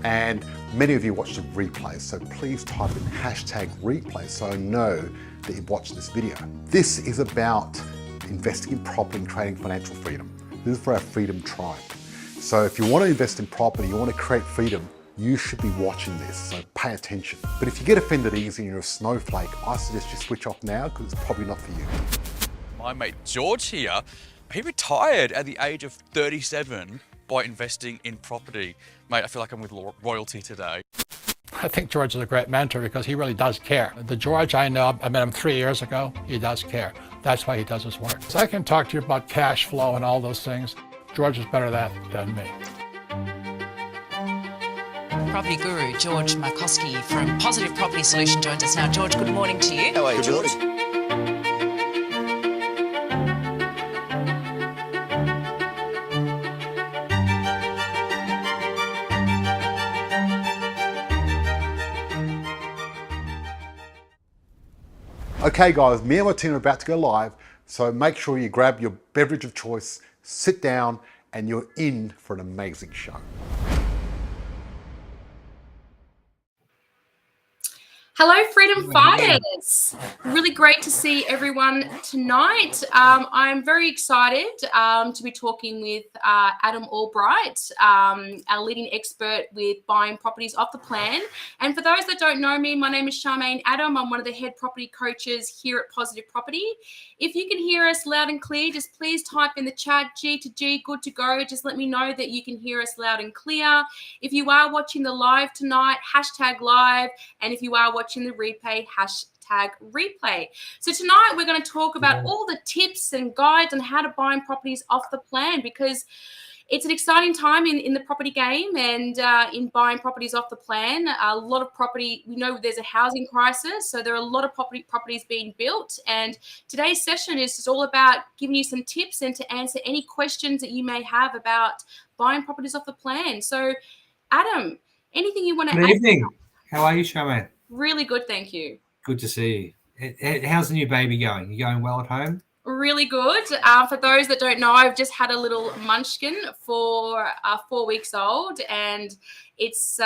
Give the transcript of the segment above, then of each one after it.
And many of you watch the replays, so please type in hashtag replay so I know that you've watched this video. This is about investing in property and creating financial freedom. This is for our Freedom Tribe. So if you want to invest in property, you want to create freedom, you should be watching this, so pay attention. But if you get offended easy and you're a snowflake, I suggest you switch off now because it's probably not for you. My mate George here, he retired at the age of 37 by investing in property. Mate, I feel like I'm with royalty today. I think George is a great mentor because he really does care. The George I know, I met him 3 years ago, he does care. That's why he does his work. So I can talk to you about cash flow and all those things. George is better at that than me. Property guru George Markowski from Positive Property Solution joins us now. George, good morning to you. How are you, George? Okay guys, me and my team are about to go live, so make sure you grab your beverage of choice, sit down, and you're in for an amazing show. Hello, Freedom Fighters. Really great to see everyone tonight. I'm very excited to be talking with Adam Albright, our leading expert with buying properties off the plan. And for those that don't know me, my name is Charmaine Adam. I'm one of the head property coaches here at Positive Property. If you can hear us loud and clear, just please type in the chat G to G, good to go. Just let me know that you can hear us loud and clear. If you are watching the live tonight, hashtag live. And if you are watching the replay, hashtag replay. So tonight we're going to talk about all the tips and guides on how to buy properties off the plan, because it's an exciting time in the property game and in buying properties off the plan. A lot of property, we know there's a housing crisis, so there are a lot of properties being built. And today's session is just all about giving you some tips and to answer any questions that you may have about buying properties off the plan. So Adam, anything you want to add? Good evening. How are you, Charmaine? Really good, thank you. Good to see you. How's the new baby going? You going well at home? Really good. For those that don't know, I've just had a little munchkin for 4 weeks old, and it's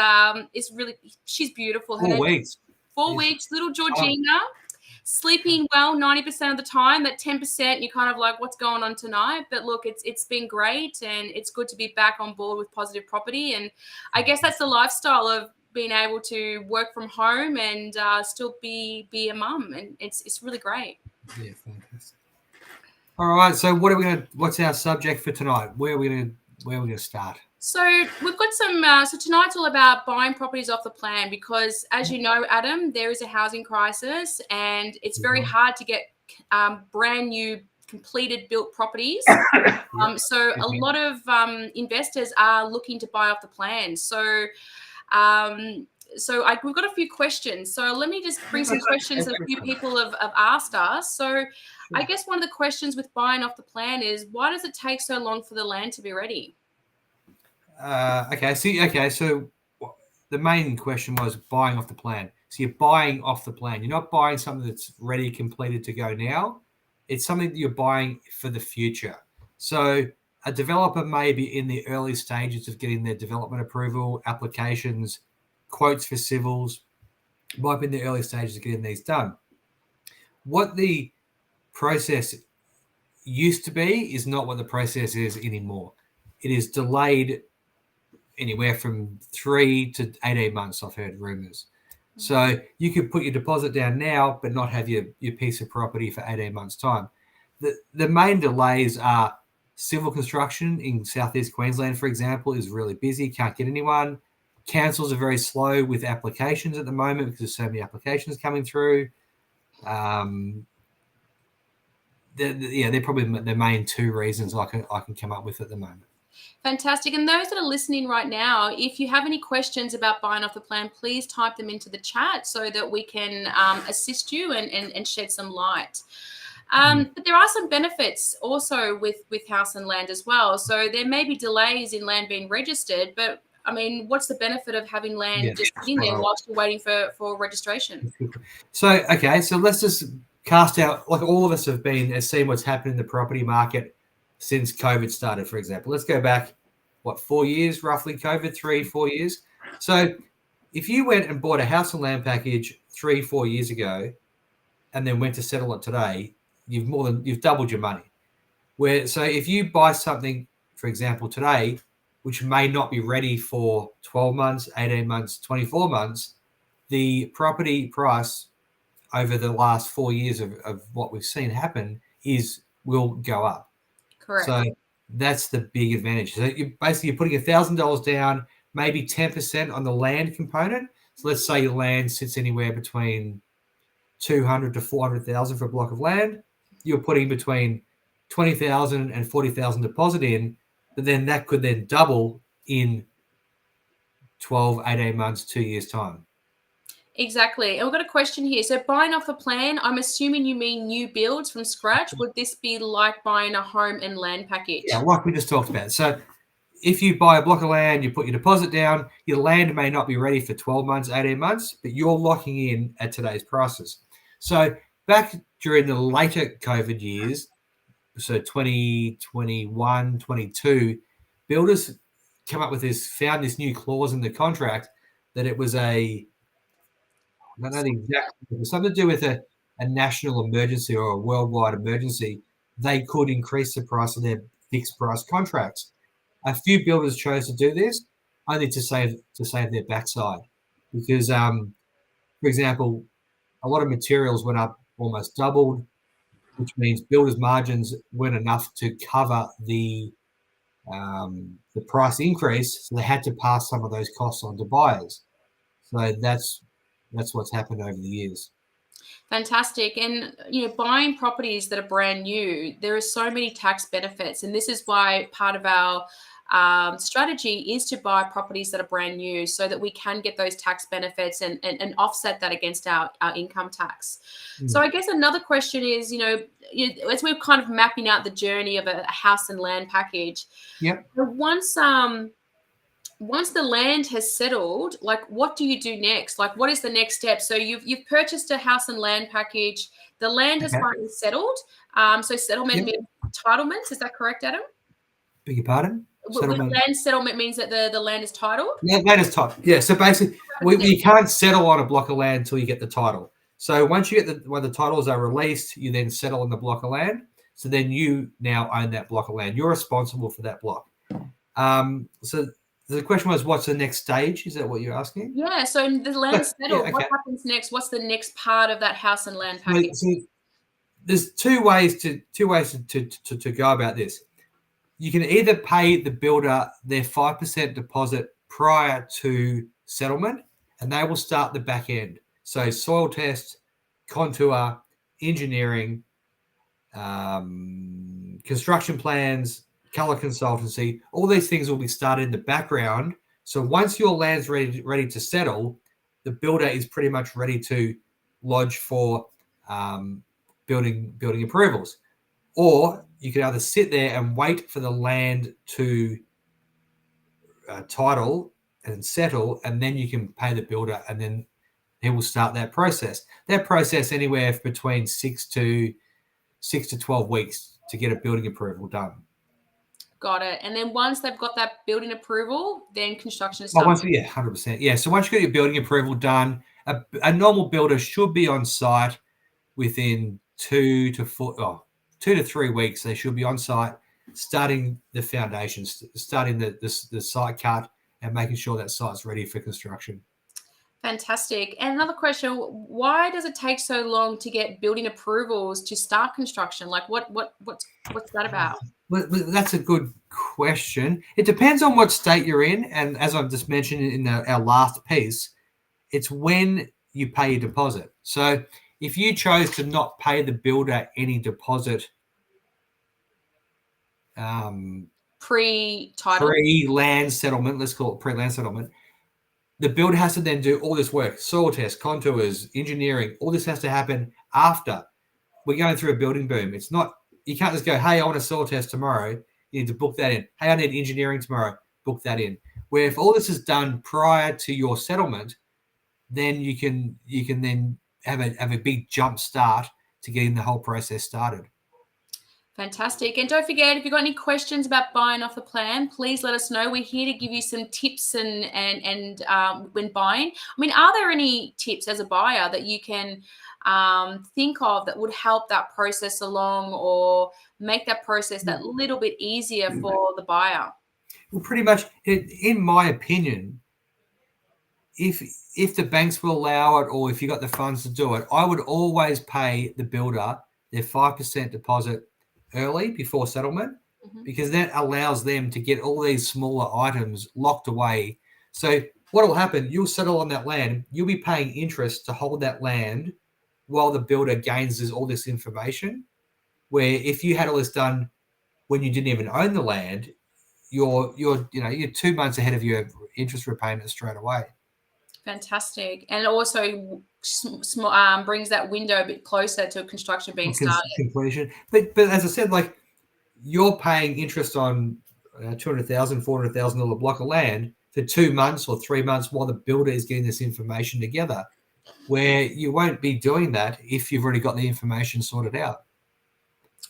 really, she's beautiful. 4 weeks. 4 weeks, little Georgina, sleeping well 90% of the time. That 10%, you're kind of like, what's going on tonight? But look, it's been great, and it's good to be back on board with Positive Property. And I guess that's the lifestyle of being able to work from home and still be a mum, and it's really great. Yeah, fantastic. All right, so what's our subject for tonight? Where are we gonna start? So we've got some. So tonight's all about buying properties off the plan, because as you know, Adam, there is a housing crisis, and it's very hard to get brand new completed built properties. So a lot of investors are looking to buy off the plan. So we've got a few questions. So let me just bring some questions that a few people have asked us. So I guess one of the questions with buying off the plan is, why does it take so long for the land to be ready? So the main question was buying off the plan. So you're buying off the plan. You're not buying something that's ready, completed to go now. It's something that you're buying for the future. So a developer may be in the early stages of getting their development approval, applications, quotes for civils, might be in the early stages of getting these done. What the process used to be is not what the process is anymore. It is delayed anywhere from 3 to 18 months, I've heard rumors. So you could put your deposit down now, but not have your piece of property for 18 months' time. The main delays are civil construction in Southeast Queensland, for example, is really busy, can't get anyone. Councils are very slow with applications at the moment because there's so many applications coming through. They're probably the main two reasons I can come up with at the moment. Fantastic. And those that are listening right now, if you have any questions about buying off the plan, please type them into the chat so that we can assist you and shed some light. But there are some benefits also with house and land as well. So there may be delays in land being registered, but I mean, what's the benefit of having land just sitting there whilst you're waiting for registration? So let's just cast out, like all of us have seen what's happened in the property market since COVID started, for example. Let's go back, 4 years roughly, COVID, 3-4 years. So if you went and bought a house and land package 3-4 years ago and then went to settle it today, you've doubled your money. So if you buy something, for example, today, which may not be ready for 12 months, 18 months, 24 months, the property price over the last 4 years of what we've seen happen will go up. Correct. So that's the big advantage. So you're putting $1,000 down, maybe 10% on the land component. So let's say your land sits anywhere between 200 to 400,000 for a block of land. You're putting between 20,000 and 40,000 deposit in, but then that could then double in 12, 18 months, 2 years time. Exactly. And we've got a question here. So buying off the plan, I'm assuming you mean new builds from scratch. Would this be like buying a home and land package? Yeah, like we just talked about. So if you buy a block of land, you put your deposit down, your land may not be ready for 12 months, 18 months, but you're locking in at today's prices. So back during the later COVID years, so 2021, 22, builders found this new clause in the contract that it was I don't know the exact, it was something to do with a national emergency or a worldwide emergency. They could increase the price of their fixed price contracts. A few builders chose to do this only to save their backside, because, for example, a lot of materials went up almost doubled, which means builders' margins weren't enough to cover the price increase, so they had to pass some of those costs on to buyers. So that's what's happened over the years. Fantastic. And, buying properties that are brand new, there are so many tax benefits. And this is why part of our strategy is to buy properties that are brand new so that we can get those tax benefits and offset that against our income tax. So I guess another question is, as we're kind of mapping out the journey of a house and land package, Yep. Once the land has settled, like, what do you do next? Like, what is the next step? So you've purchased a house and land package. The land has finally settled. So settlement means entitlements. Is that correct, Adam? Beg your pardon? Settlement. Land settlement means that the land is titled? Yeah, land is titled. Yeah, so basically, you can't settle on a block of land until you get the title. So once you get when the titles are released, you then settle on the block of land. So then you now own that block of land. You're responsible for that block. So the question was, what's the next stage? Is that what you're asking? Yeah, so the land's settled. Yeah, okay. What happens next? What's the next part of that house and land package? So there's two ways to go about this. You can either pay the builder their 5% deposit prior to settlement, and they will start the back end. So soil test, contour, engineering, construction plans, color consultancy, all these things will be started in the background. So once your land's ready to settle, the builder is pretty much ready to lodge for building approvals. Or you can either sit there and wait for the land to title and settle, and then you can pay the builder, and then he will start that process. That process anywhere between 6 to 12 weeks to get a building approval done. Got it. And then once they've got that building approval, then construction is done. 100%. Yeah. So once you get your building approval done, a normal builder should be on site within 2 to 3 weeks. They should be on site, starting the foundations, starting the site cut, and making sure that site's ready for construction. Fantastic. And another question, why does it take so long to get building approvals to start construction? Like what's that about? Well, that's a good question. It depends on what state you're in. And as I've just mentioned in our last piece, it's when you pay your deposit. So if you chose to not pay the builder any deposit pre-title, pre-land settlement, let's call it pre-land settlement, the builder has to then do all this work, soil tests, contours, engineering. All this has to happen after. We're going through a building boom. It's not, you can't just go, hey, I want a soil test tomorrow. You need to book that in. Hey, I need engineering tomorrow. Book that in. Where if all this is done prior to your settlement, then you can then have a big jump start to getting the whole process started. Fantastic. And don't forget, if you've got any questions about buying off the plan, please let us know. We're here to give you some tips and when buying. I mean, are there any tips as a buyer that you can think of that would help that process along or make that process that little bit easier for the buyer? Well, pretty much, in my opinion, if the banks will allow it or if you got the funds to do it, I would always pay the builder their 5% deposit early before settlement, because that allows them to get all these smaller items locked away. So what will happen, you'll settle on that land, you'll be paying interest to hold that land while the builder gains all this information, where if you had all this done when you didn't even own the land, you're 2 months ahead of your interest repayment straight away. Fantastic. And it also brings that window a bit closer to construction being started. Completion. But as I said, like, you're paying interest on $200,000, $400,000 block of land for 2 months or 3 months while the builder is getting this information together, where you won't be doing that if you've already got the information sorted out.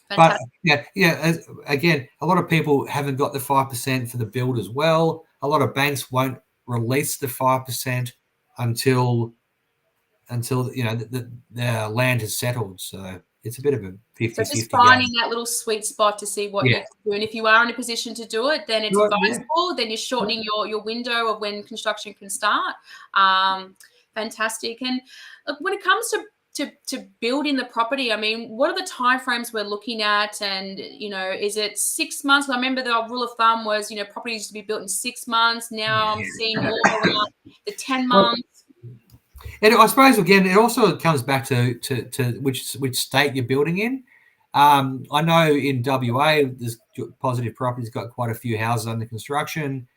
Fantastic. But again, a lot of people haven't got the 5% for the build as well. A lot of banks won't release the 5% until the land has settled. So it's a bit of a 50-50 So just finding that little sweet spot to see what you can do. And if you are in a position to do it, then it's advisable. Then you're shortening your window of when construction can start. Fantastic. And look, when it comes to building the property, I mean, what are the timeframes we're looking at? And, is it 6 months? I remember the rule of thumb was, properties used to be built in 6 months. Now I'm seeing more around the 10 months. And I suppose, again, it also comes back to which state you're building in. I know in WA, there's Positive Property's got quite a few houses under construction.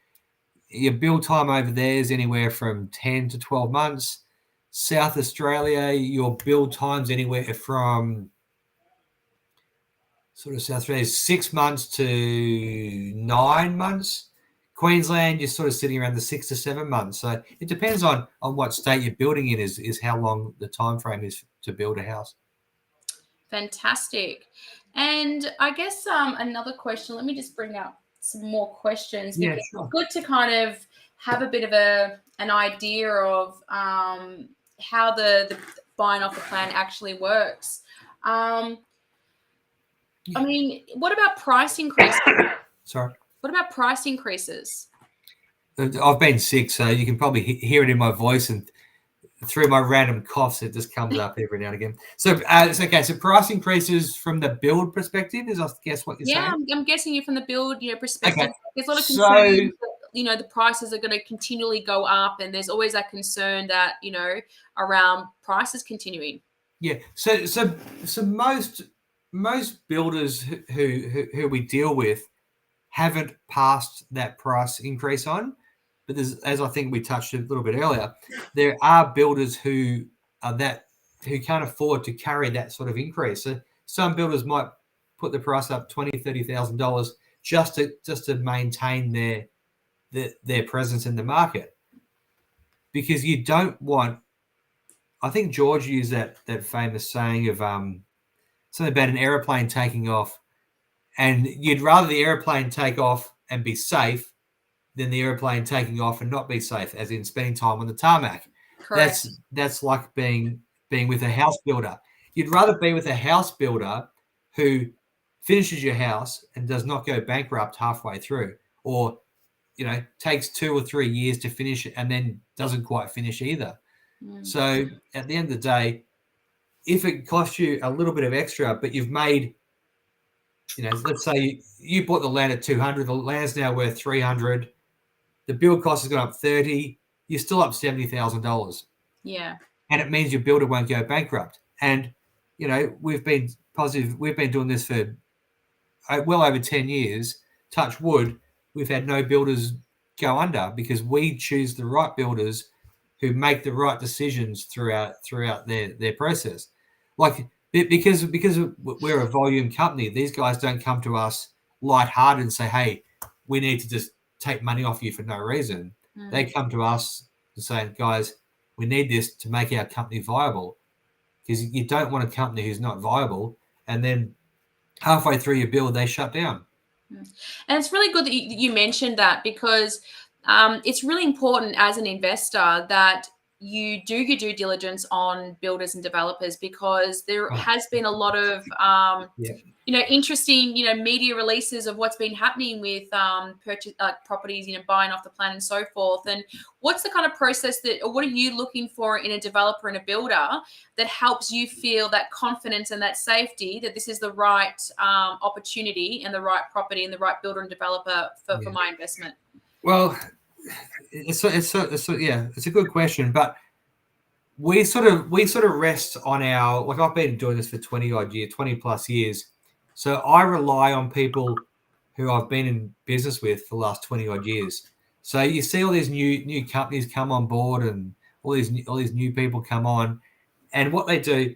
Your build time over there is anywhere from 10 to 12 months. South Australia, your build time's anywhere from South Australia 6 months to 9 months. Queensland, you're sort of sitting around the 6 to 7 months. So it depends on what state you're building in is how long the time frame is to build a house. Fantastic. And I guess another question, let me just bring up some more questions. Yeah, because sure. It's good to kind of have a bit of an idea of how the buying off the plan actually works. I mean, what about price increases? Sorry. What about price increases? I've been sick, so you can probably hear it in my voice, and through my random coughs, it just comes up every now and again. So it's okay. So price increases from the build perspective is, I guess, what you're saying? Yeah, I'm guessing you from the build, perspective. Okay. There's a lot of concern that, the prices are going to continually go up, and there's always that concern that, around prices continuing. Yeah. So most builders who we deal with haven't passed that price increase on. But as I think we touched a little bit earlier, there are builders who can't afford to carry that sort of increase. So some builders might put the price up $20,000, $30,000 just to maintain their presence in the market, because you don't want. I think George used that famous saying of something about an airplane taking off, and you'd rather the airplane take off and be safe than the airplane taking off and not be safe, as in spending time on the tarmac. Correct. That's like being with a house builder. You'd rather be with a house builder who finishes your house and does not go bankrupt halfway through, or takes 2 or 3 years to finish it and then doesn't quite finish either. So at the end of the day, if it costs you a little bit of extra, but you've made, let's say you bought the land at 200, the land's now worth 300, the build cost has gone up 30, you're still up $70,000. Yeah. And it means your builder won't go bankrupt. And, we've been doing this for well over 10 years. Touch wood, we've had no builders go under, because we choose the right builders who make the right decisions throughout their process. Like, because we're a volume company, these guys don't come to us lighthearted and say, hey, we need to just take money off you for no reason. They come to us and say, guys, we need this to make our company viable, because you don't want a company who's not viable and then halfway through your build, they shut down. And it's really good that you mentioned that, because it's really important as an investor that you do your due diligence on builders and developers, because there has been a lot of interesting media releases of what's been happening with purchase properties, buying off the plan and so forth. And what's the kind of process or what are you looking for in a developer and a builder that helps you feel that confidence and that safety that this is the right opportunity and the right property and the right builder and developer for my investment? Well, it's a good question, but we sort of rest on our, like, I've been doing this for 20 plus years. So I rely on people who I've been in business with for the last 20 odd years. So you see all these new companies come on board and all these new people come on, and what they do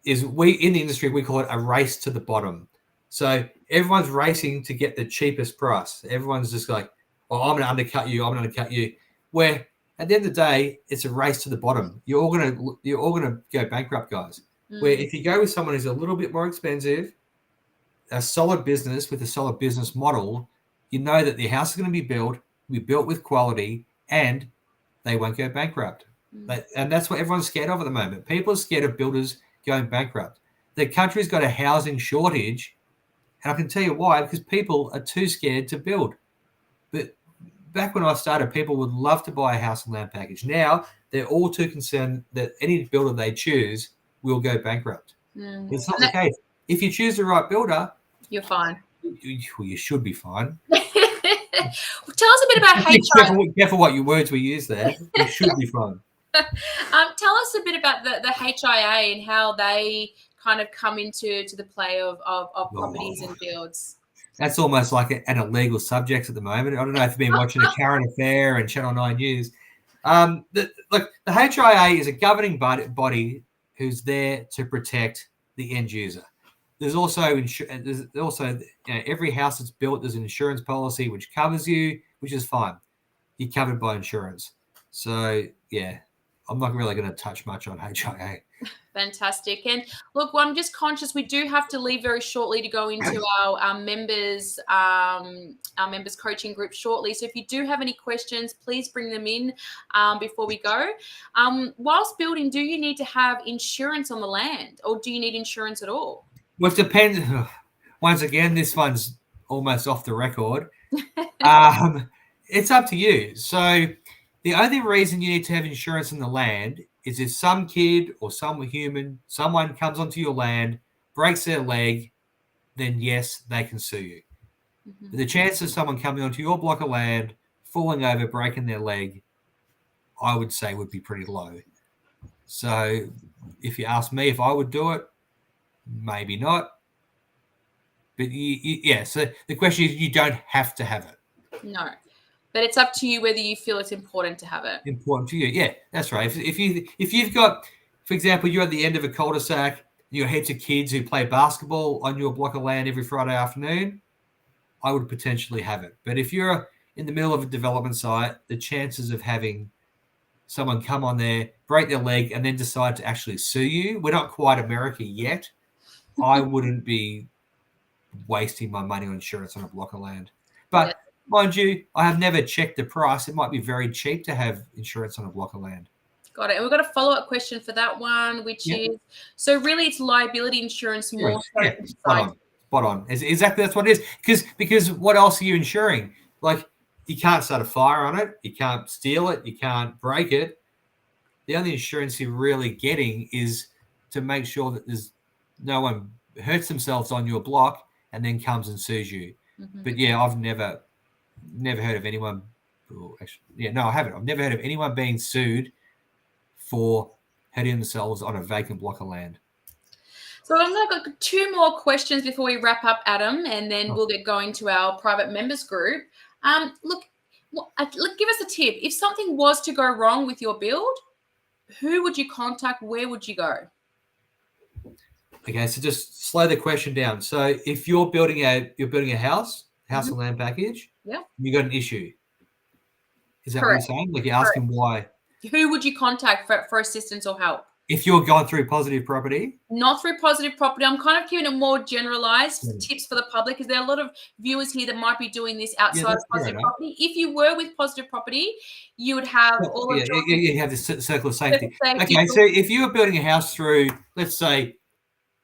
is, we in the industry, we call it a race to the bottom. So everyone's racing to get the cheapest price. Everyone's just like, oh, I'm going to undercut you. I'm going to undercut you. Where at the end of the day, it's a race to the bottom. You're all going to go bankrupt, guys. Where if you go with someone who's a little bit more expensive, a solid business with a solid business model, you know that the house is going to be built with quality, and they won't go bankrupt. And that's what everyone's scared of at the moment. People are scared of builders going bankrupt. The country's got a housing shortage, and I can tell you why, because people are too scared to build. But back when I started, people would love to buy a house and land package. Now they're all too concerned that any builder they choose will go bankrupt. It's not the case. If you choose the right builder, you're fine. You should be fine. Tell us a bit about HIA. Careful what your words we use there. You should be fine. Tell us a bit about the HIA and how they kind of come into the play of properties and builds. That's almost like an illegal subject at the moment. I don't know if you've been watching A Current Affair and Channel 9 News. The HIA is a governing body who's there to protect the end user. There's also every house that's built, there's an insurance policy which covers you, which is fine. You're covered by insurance. So yeah, I'm not really going to touch much on HIA. Fantastic. And look, well, I'm just conscious we do have to leave very shortly to go into our members coaching group shortly. So if you do have any questions, please bring them in before we go. Whilst building, do you need to have insurance on the land, or do you need insurance at all? Well, it depends. Once again, this one's almost off the record. It's up to you. So the only reason you need to have insurance on the land is if some kid or someone comes onto your land, breaks their leg, then yes, they can sue you. But the chance of someone coming onto your block of land, falling over, breaking their leg, I would say would be pretty low. So if you ask me if I would do it, maybe not. But so the question is, you don't have to have it. No. But it's up to you whether you feel it's important to have it. Important to you, yeah, that's right. If you've got, for example, you're at the end of a cul-de-sac, you got heaps of kids who play basketball on your block of land every Friday afternoon, I would potentially have it. But if you're in the middle of a development site, the chances of having someone come on there, break their leg, and then decide to actually sue you, we're not quite America yet. I wouldn't be wasting my money on insurance on a block of land. But mind you, I have never checked the price. It might be very cheap to have insurance on a block of land. Got it. And we've got a follow-up question for that one, which is, so really it's liability insurance more. Yeah, spot on. Exactly, that's what it is. Because what else are you insuring? Like, you can't start a fire on it. You can't steal it. You can't break it. The only insurance you're really getting is to make sure that there's no one hurts themselves on your block and then comes and sues you. But yeah, I've never heard of anyone. I haven't. I've never heard of anyone being sued for hurting themselves on a vacant block of land. So I'm going to go 2 more questions before we wrap up, Adam, and then we'll get going to our private members group. Look, give us a tip. If something was to go wrong with your build, who would you contact? Where would you go? Okay, so just slow the question down. So if you're building a house and land package, you got an issue. Is that what you're saying? Like, you're asking why? Who would you contact for assistance or help? If you're going through positive property, Not through positive property. I'm kind of keeping it more generalized Mm. tips for the public because there are a lot of viewers here that might be doing this outside of that's fair positive enough. property. If you were with positive property, you would have all of Yeah, you have the circle of safety. safety. Okay, so if you were building a house through, let's say,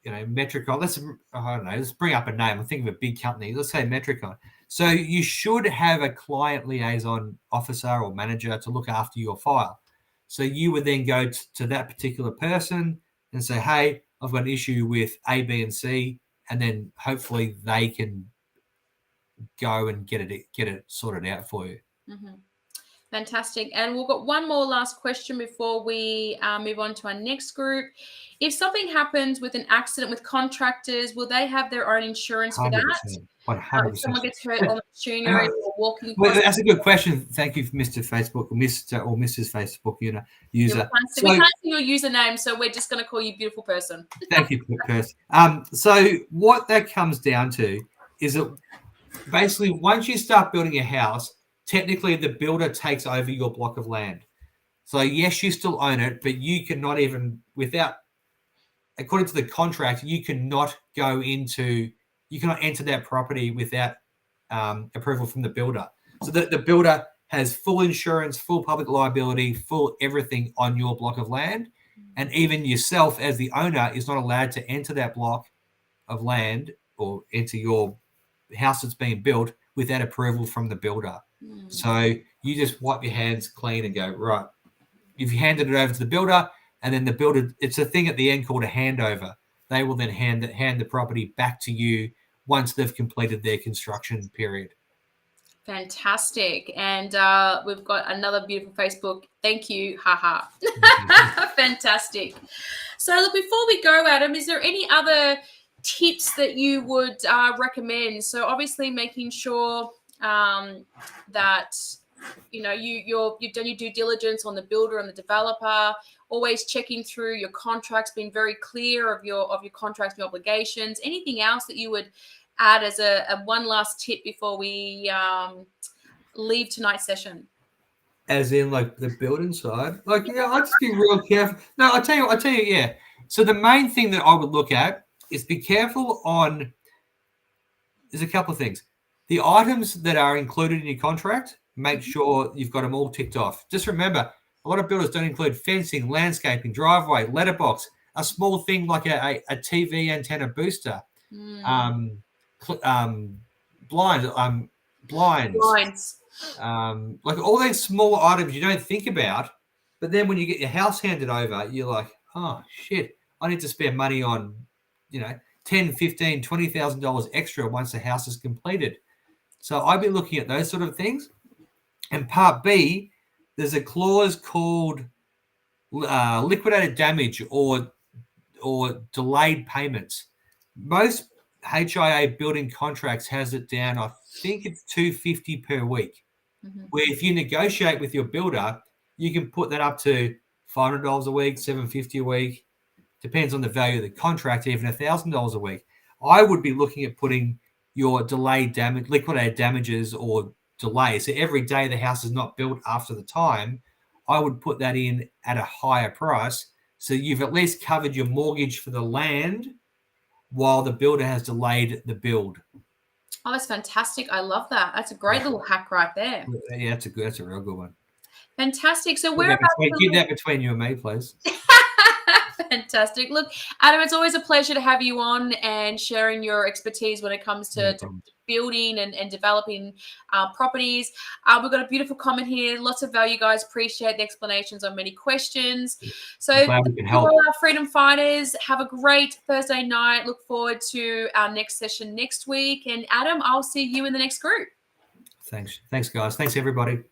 Metricon, I don't know, let's bring up a name. I'm thinking of a big company. Let's say Metricon. So you should have a client liaison officer or manager to look after your file. So you would then go to that particular person and say, hey, I've got an issue with A, B, and C, and then hopefully they can go and get it sorted out for you. Mm-hmm. Fantastic. And we've got one more last question before we move on to our next group. If something happens with an accident with contractors, will they have their own insurance for that? 100%. If someone gets hurt on machinery or walking Well, across. that's a good question. Thank you, Mr. Facebook or Mr. or Mrs. Facebook user. We can't see your username, so we're just going to call you beautiful person. Thank you, Kirst. So what that comes down to is that basically once you start building a house, technically the builder takes over your block of land. So yes, you still own it, but you cannot even, according to the contract, you cannot enter that property without approval from the builder. So the builder has full insurance, full public liability, full everything on your block of land. And even yourself as the owner is not allowed to enter that block of land or enter your house that's being built without approval from the builder. So you just wipe your hands clean and go, right, you've handed it over to the builder, and then the builder, it's a thing at the end called a handover. They will then hand the property back to you once they've completed their construction period. Fantastic. And we've got another beautiful Facebook. Thank you. Haha. Fantastic. So look, before we go, Adam, is there any other tips that you would recommend? So obviously making sure that you've done your due diligence on the builder and the developer, always checking through your contracts, being very clear of your contracts and your obligations. Anything else that you would add as a one last tip before we leave tonight's session? As in like the building side? I'd just be real careful. No, I'll tell you, yeah. So the main thing that I would look at is be careful on, there's a couple of things. The items that are included in your contract, make sure you've got them all ticked off. Just remember, a lot of builders don't include fencing, landscaping, driveway, letterbox, a small thing like a TV antenna booster, blinds, like all these small items you don't think about, but then when you get your house handed over, you're like, oh shit, I need to spend money on, $10, $15, $20,000 extra once the house is completed. So I'd be looking at those sort of things. And part B, there's a clause called liquidated damage or delayed payments. Most HIA building contracts has it down, I think it's $250 per week. Where if you negotiate with your builder, you can put that up to $500 a week, $750 a week. Depends on the value of the contract, even $1,000 a week. I would be looking at putting your liquidated damages or delay. So every day the house is not built after the time, I would put that in at a higher price. So you've at least covered your mortgage for the land while the builder has delayed the build. Oh, that's fantastic. I love that. That's a great little hack right there. Yeah, that's a real good one. Fantastic. So Keep that between you and me, please. Fantastic. Look, Adam, it's always a pleasure to have you on and sharing your expertise when it comes to building and developing properties. We've got a beautiful comment here. Lots of value, guys. Appreciate the explanations on many questions. So glad we can help. For our freedom fighters, have a great Thursday night. Look forward to our next session next week. And Adam, I'll see you in the next group. Thanks, guys. Thanks, everybody.